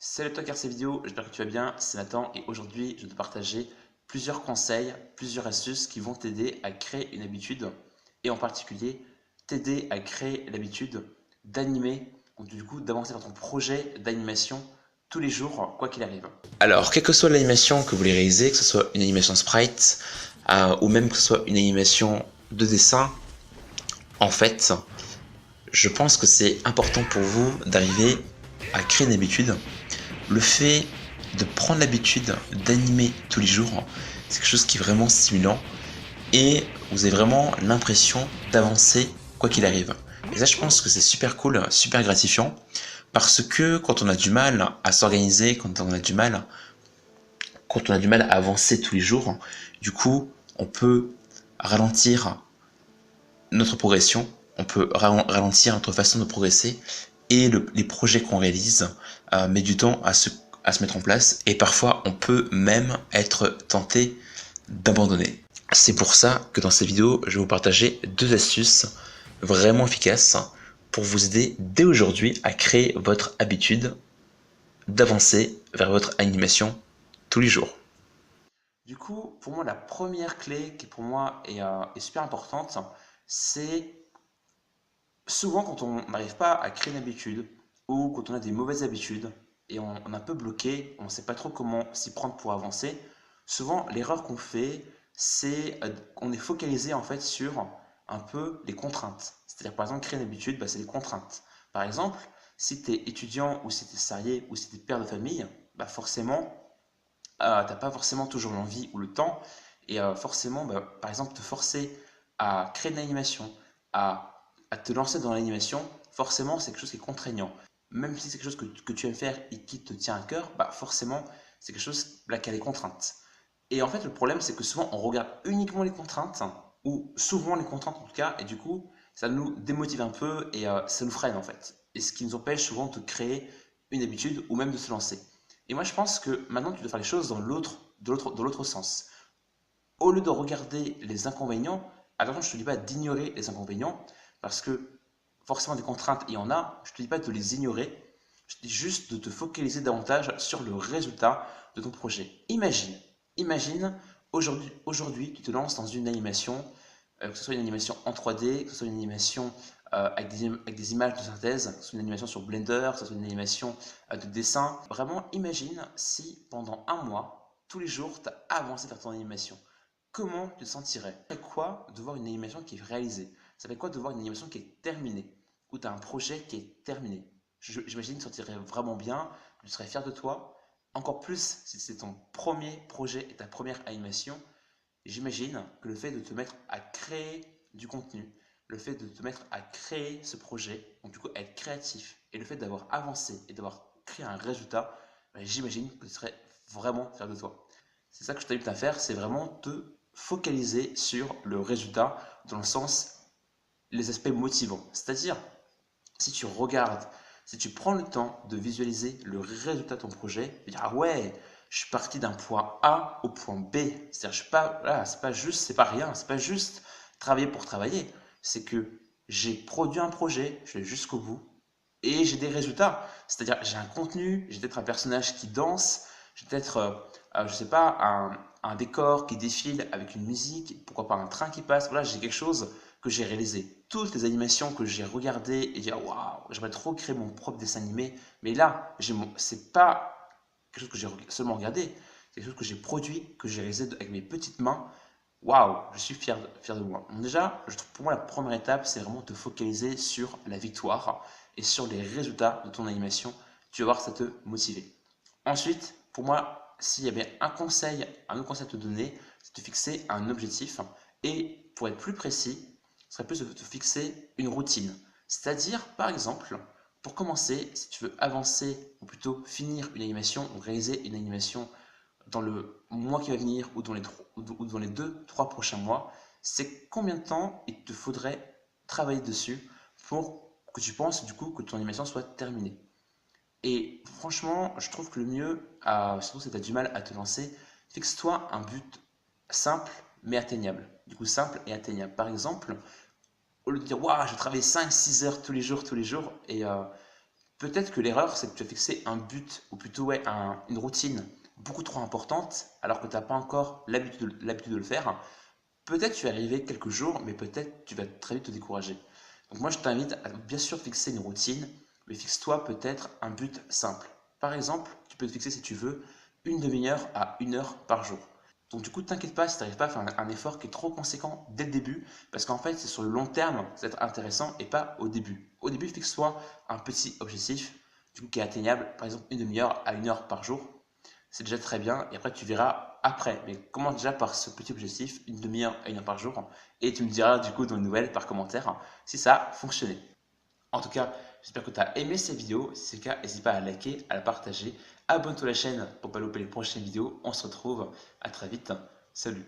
Salut à toi qui regarde cette vidéo, j'espère que tu vas bien, c'est Nathan et aujourd'hui je vais te partager plusieurs conseils, plusieurs astuces qui vont t'aider à créer une habitude et en particulier t'aider à créer l'habitude d'animer ou du coup d'avancer dans ton projet d'animation tous les jours quoi qu'il arrive. Alors, quelle que soit l'animation que vous voulez réaliser, que ce soit une animation sprite ou même que ce soit une animation de dessin, en fait, je pense que c'est important pour vous d'arriver à créer une habitude. Le fait de prendre l'habitude d'animer tous les jours, c'est quelque chose qui est vraiment stimulant et vous avez vraiment l'impression d'avancer quoi qu'il arrive. Et ça, je pense que c'est super cool, super gratifiant parce que quand on a du mal à s'organiser, quand on a du mal à avancer tous les jours, du coup, on peut ralentir notre progression, on peut ralentir notre façon de progresser et les projets qu'on réalise mettent du temps à se mettre en place et parfois on peut même être tenté d'abandonner. C'est pour ça que dans cette vidéo, je vais vous partager deux astuces vraiment efficaces pour vous aider dès aujourd'hui à créer votre habitude d'avancer vers votre animation tous les jours. Du coup, pour moi la première clé qui pour moi est super importante, c'est souvent quand on n'arrive pas à créer une habitude ou quand on a des mauvaises habitudes et on est un peu bloqué, on ne sait pas trop comment s'y prendre pour avancer, souvent l'erreur qu'on fait, c'est qu'on est focalisé en fait sur un peu les contraintes. C'est-à-dire par exemple créer une habitude, bah, c'est des contraintes. Par exemple, si tu es étudiant ou si tu es salarié ou si tu es père de famille, bah forcément, t'as pas forcément toujours l'envie ou le temps. Et forcément, bah, par exemple, te forcer à créer une animation, à te lancer dans l'animation, forcément, c'est quelque chose qui est contraignant. Même si c'est quelque chose que tu aimes faire et qui te tient à cœur, bah, forcément, c'est quelque chose là, qui a des contraintes. Et en fait, le problème, c'est que souvent, on regarde uniquement les contraintes, ou souvent les contraintes en tout cas, et du coup, ça nous démotive un peu et ça nous freine en fait. Et ce qui nous empêche souvent de créer une habitude ou même de se lancer. Et moi, je pense que maintenant, tu dois faire les choses dans l'autre sens. Au lieu de regarder les inconvénients, attention, je ne te dis pas d'ignorer les inconvénients, parce que forcément des contraintes, il y en a. Je ne te dis pas de les ignorer, je te dis juste de te focaliser davantage sur le résultat de ton projet. Imagine aujourd'hui, tu te lances dans une animation, que ce soit une animation en 3D, que ce soit une animation avec des images de synthèse, que ce soit une animation sur Blender, que ce soit une animation de dessin. Vraiment, imagine si pendant un mois, tous les jours, tu as avancé vers ton animation. Comment tu te sentirais? Ça fait quoi de voir une animation qui est réalisée? Ça fait quoi de voir une animation qui est terminée? Ou tu as un projet qui est terminé? J'imagine que tu te sentirais vraiment bien, tu serais fier de toi. Encore plus si c'est ton premier projet et ta première animation. J'imagine que le fait de te mettre à créer du contenu, le fait de te mettre à créer ce projet, donc du coup être créatif, et le fait d'avoir avancé et d'avoir créé un résultat, ben, j'imagine que tu serais vraiment fier de toi. C'est ça que je t'invite à faire, c'est vraiment te focaliser sur le résultat dans le sens les aspects motivants. C'est-à-dire, si tu regardes, si tu prends le temps de visualiser le résultat de ton projet, tu te dire, ah ouais, je suis parti d'un point A au point B. C'est-à-dire, je suis pas, voilà, c'est pas juste, c'est pas rien, c'est pas juste travailler pour travailler. C'est que j'ai produit un projet, je vais jusqu'au bout et j'ai des résultats. C'est-à-dire, j'ai un contenu, j'ai peut-être un personnage qui danse, j'ai peut-être, je sais pas, un décor qui défile avec une musique, pourquoi pas un train qui passe. Voilà, j'ai quelque chose que j'ai réalisé. Toutes les animations que j'ai regardées et dire waouh, j'aimerais trop créer mon propre dessin animé. Mais là, c'est pas quelque chose que j'ai seulement regardé, c'est quelque chose que j'ai produit, que j'ai réalisé avec mes petites mains. Waouh, je suis fier de moi. Donc déjà, je trouve pour moi la première étape, c'est vraiment te focaliser sur la victoire et sur les résultats de ton animation. Tu vas voir, ça te motiver. Ensuite, pour moi, s'il y avait un autre conseil à te donner, c'est de te fixer un objectif. Et pour être plus précis, ce serait plus de te fixer une routine. C'est-à-dire, par exemple, pour commencer, si tu veux avancer, ou plutôt finir une animation, ou réaliser une animation dans le mois qui va venir, ou dans les 2, 3 prochains mois, c'est combien de temps il te faudrait travailler dessus pour que tu penses du coup que ton animation soit terminée. Et franchement, je trouve que le mieux, surtout si tu as du mal à te lancer, fixe-toi un but simple mais atteignable. Du coup, simple et atteignable. Par exemple, au lieu de dire, waouh, je travaille 5, 6 heures tous les jours, et Peut-être que l'erreur, c'est que tu as fixé un but, ou plutôt ouais, une routine beaucoup trop importante, alors que tu n'as pas encore l'habitude de le faire. Peut-être tu vas y arriver quelques jours, mais peut-être tu vas très vite te décourager. Donc moi, je t'invite à bien sûr fixer une routine, mais fixe-toi peut-être un but simple. Par exemple, tu peux te fixer si tu veux une demi-heure à 1 heure par jour. Donc du coup, t'inquiète pas si tu n'arrives pas à faire un effort qui est trop conséquent dès le début, parce qu'en fait, c'est sur le long terme que ça va être intéressant et pas au début. Au début, fixe-toi un petit objectif, du coup, qui est atteignable, par exemple une demi-heure à 1 heure par jour. C'est déjà très bien, et après tu verras après. Mais commence déjà par ce petit objectif, une demi-heure à 1 heure par jour, et tu me diras du coup dans une nouvelle par commentaire si ça a fonctionné. En tout cas, j'espère que tu as aimé cette vidéo. Si c'est le cas, n'hésite pas à liker, à la partager. Abonne-toi à la chaîne pour ne pas louper les prochaines vidéos. On se retrouve à très vite. Salut!